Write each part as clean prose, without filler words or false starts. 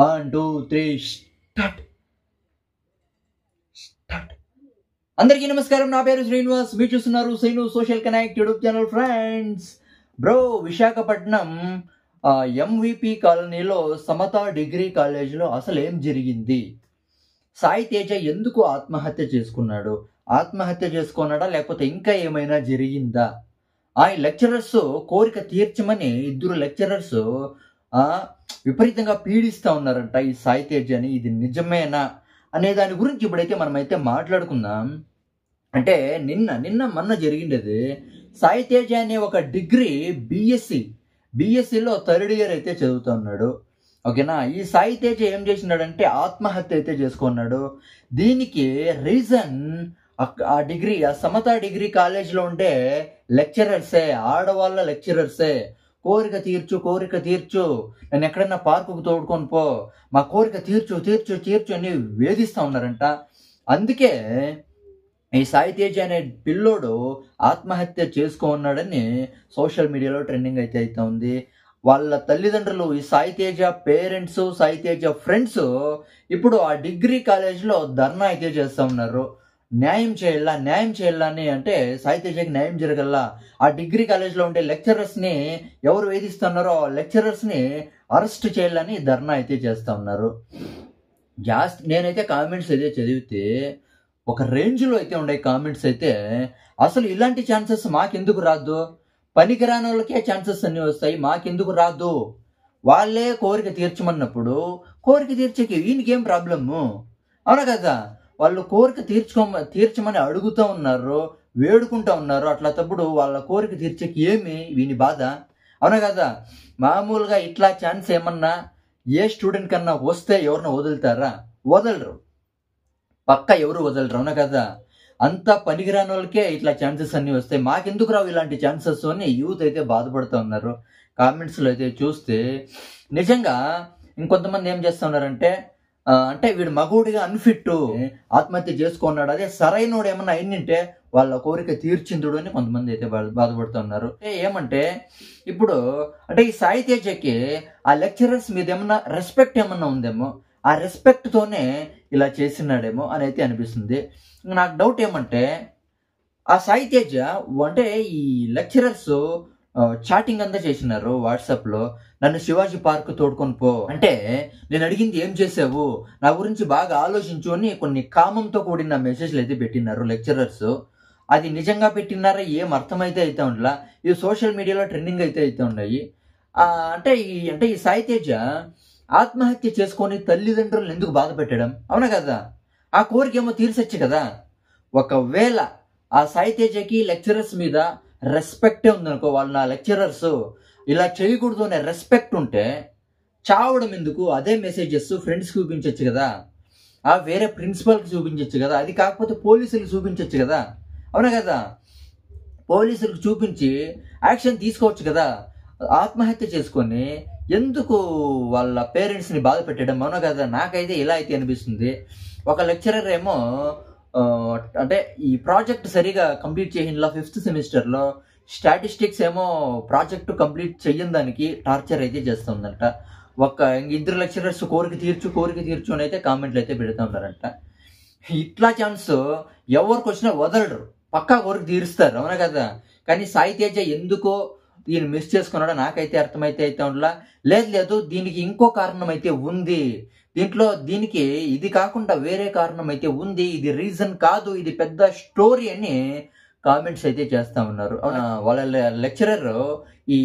1, 2, 3 start. అందరికీ నమస్కారం. నా పేరు శ్రీనివాస్. మీరు చూస్తున్నారు Srinu social connect YouTube channel. Friends, Visakhapatnam MVP కాలనీలో సమతా డిగ్రీ కాలేజీలో అసలు ఏం జరిగింది? సాయి తేజ ఎందుకు ఆత్మహత్య చేసుకున్నాడు? ఆత్మహత్య చేసుకున్నాడా లేకపోతే ఇంకా ఏమైనా జరిగిందా? ఆ లెక్చరర్స్ కోరిక తీర్చమని ఇద్దరు లెక్చరర్స్ విపరీతంగా పీడిస్తూ ఉన్నారంట ఈ సాయి తేజని. ఇది నిజమేనా అనే దాని గురించి ఇప్పుడైతే మనమైతే మాట్లాడుకుందాం. అంటే నిన్న మొన్న జరిగిండేది. సాయి తేజ అనే ఒక డిగ్రీ బీఎస్సీలో థర్డ్ ఇయర్ అయితే చదువుతున్నాడు. ఓకేనా? ఈ సాయి తేజ ఏం చేసినాడంటే ఆత్మహత్య అయితే చేసుకున్నాడు. దీనికి రీజన్ ఆ సమతా డిగ్రీ కాలేజ్లో ఉండే లెక్చరర్సే, ఆడవాళ్ళ లెక్చరర్సే. కోరిక తీర్చు, నేను ఎక్కడైనా పార్కుకు తోడుకొని పో, మా కోరిక తీర్చు అని వేధిస్తూ ఉన్నారంట. అందుకే ఈ సాయి తేజ అనే పిల్లోడు ఆత్మహత్య చేసుకున్నాడని సోషల్ మీడియాలో ట్రెండింగ్ అయితే ఉంది. వాళ్ళ తల్లిదండ్రులు, ఈ సాయి తేజ పేరెంట్స్, సాయి తేజ ఫ్రెండ్స్ ఇప్పుడు ఆ డిగ్రీ కాలేజ్లో ధర్నా అయితే చేస్తూ ఉన్నారు. న్యాయం చేయాలని, అంటే సాయి తేజకి న్యాయం జరగల్లా. ఆ డిగ్రీ కాలేజ్లో ఉండే లెక్చరర్స్ని ఎవరు వేధిస్తున్నారో ఆ లెక్చరర్స్ని అరెస్ట్ చేయాలని ధర్నా అయితే చేస్తూ ఉన్నారు. నేనైతే కామెంట్స్ అయితే చదివితే ఒక రేంజ్లో అయితే ఉండే కామెంట్స్ అయితే, అసలు ఇలాంటి ఛాన్సెస్ మాకెందుకు రాదు? పనికిరాని వాళ్ళకే ఛాన్సెస్ అన్నీ వస్తాయి, మాకెందుకు రాదు? వాళ్ళే కోరిక తీర్చమన్నప్పుడు కోరిక తీర్చేకి ఈయనకేం ప్రాబ్లము? అవునా కదా? వాళ్ళు కోరిక తీర్చమని అడుగుతూ ఉన్నారు, వేడుకుంటూ ఉన్నారు. అట్లా తప్పుడు వాళ్ళ కోరిక తీర్చేకి ఏమి వీని బాధ? అవునా కదా? మామూలుగా ఇట్లా ఛాన్స్ ఏమన్నా ఏ స్టూడెంట్ కన్నా వస్తే ఎవరిని వదులుతారా? వదలరు, పక్క ఎవరు వదలరు. అవునా కదా? అంత పనికిరాని వాళ్ళకే ఇట్లా ఛాన్సెస్ అన్నీ వస్తాయి, మాకెందుకు రావు ఇలాంటి ఛాన్సెస్ అని యూత్ అయితే బాధపడుతూ ఉన్నారు. కామెంట్స్లో అయితే చూస్తే నిజంగా ఇంకొంతమంది ఏం చేస్తూ ఉన్నారంటే, అంటే వీడు మగవుడిగా అన్ఫిట్, ఆత్మహత్య చేసుకున్నాడు, అదే సరైనోడు ఏమన్నా అయిందంటే వాళ్ళ కోరిక తీర్చిందుడు అని కొంతమంది అయితే బాధపడుతున్నారు. ఏమంటే ఇప్పుడు అంటే ఈ సాయి తేజకి ఆ లెక్చరర్స్ మీద ఏమన్నా రెస్పెక్ట్ ఏమన్నా ఉందేమో, ఆ రెస్పెక్ట్తోనే ఇలా చేసినాడేమో అని అయితే అనిపిస్తుంది. నాకు డౌట్ ఏమంటే, ఆ సాయి తేజ అంటే ఈ లెక్చరర్స్ చాటింగ్ అంతా చేసినారు వాట్సాప్లో, నన్ను శివాజీ పార్క్ తోడుకొని పో అంటే నేను అడిగింది ఏం చేసావు, నా గురించి బాగా ఆలోచించు అని కొన్ని కామంతో కూడిన మెసేజ్లు అయితే పెట్టినారు లెక్చరర్స్. అది నిజంగా పెట్టినారా ఏం అర్థమైతే అయితే ఉండలా. ఈ సోషల్ మీడియాలో ట్రెండింగ్ అయితే ఉన్నాయి. అంటే ఈ సాయి తేజ ఆత్మహత్య చేసుకొని తల్లిదండ్రులను ఎందుకు బాధ పెట్టడం? అవునా కదా? ఆ కోరిక ఏమో తీర్చొచ్చు కదా. ఒకవేళ ఆ సాయి తేజకి లెక్చరర్స్ మీద రెస్పెక్టే ఉందనుకో, వాళ్ళు నా లెక్చరర్స్ ఇలా చేయకూడదు అనే రెస్పెక్ట్ ఉంటే చావడం ఎందుకు? అదే మెసేజెస్ ఫ్రెండ్స్కి చూపించవచ్చు కదా, వేరే ప్రిన్సిపల్కి చూపించవచ్చు కదా, అది కాకపోతే పోలీసులకు చూపించవచ్చు కదా. అవునా కదా? పోలీసులకు చూపించి యాక్షన్ తీసుకోవచ్చు కదా. ఆత్మహత్య చేసుకొని ఎందుకు వాళ్ళ పేరెంట్స్ని బాధ పెట్టడం? అవునా కదా? నాకైతే ఇలా అయితే అనిపిస్తుంది. ఒక లెక్చరర్ ఏమో అంటే ఈ ప్రాజెక్ట్ సరిగా కంప్లీట్ చేసిన 5th సెమిస్టర్లో స్టాటిస్టిక్స్ ఏమో ప్రాజెక్టు కంప్లీట్ చెయ్యని దానికి టార్చర్ అయితే చేస్తుందంట. ఇద్దరు లెక్చరర్స్ కోరిక తీర్చు అని అయితే కామెంట్లు అయితే పెడుతూ ఉన్నారంట. ఇట్లా ఛాన్స్ ఎవరికి వచ్చినా వదలరు, పక్కా కోరిక తీరుస్తారు. అవునా కదా? కానీ సాయి తేజ ఎందుకో దీన్ని మిస్ చేసుకున్నాడో నాకైతే అర్థమైతే అయితే ఉండలా. లేదు దీనికి ఇంకో కారణం అయితే ఉంది. దీనికి ఇది కాకుండా వేరే కారణం అయితే ఉంది. ఇది రీజన్ కాదు, ఇది పెద్ద స్టోరీ అని కామెంట్స్ అయితే చేస్తూ ఉన్నారు. వాళ్ళ లెక్చరర్ ఈ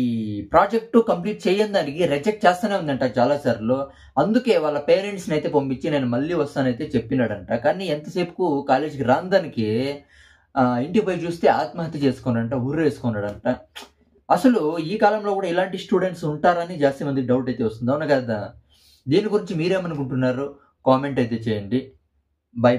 ప్రాజెక్టు కంప్లీట్ చేయని దానికి రిజెక్ట్ చేస్తూనే ఉందంట చాలాసార్లు. అందుకే వాళ్ళ పేరెంట్స్ని అయితే పంపించి నేను మళ్ళీ వస్తానైతే చెప్పినాడంట. కానీ ఎంతసేపుకు కాలేజీకి రాని దానికి ఇంటికి పోయి చూస్తే ఆత్మహత్య చేసుకున్నాడంట, ఊరు వేసుకున్నాడంట. అసలు ఈ కాలంలో కూడా ఇలాంటి స్టూడెంట్స్ ఉంటారని జాస్తి మందికి డౌట్ అయితే వస్తుంది. అవునా కదా? దీని గురించి మీరేమనుకుంటున్నారు? కామెంట్ అయితే చేయండి. బై.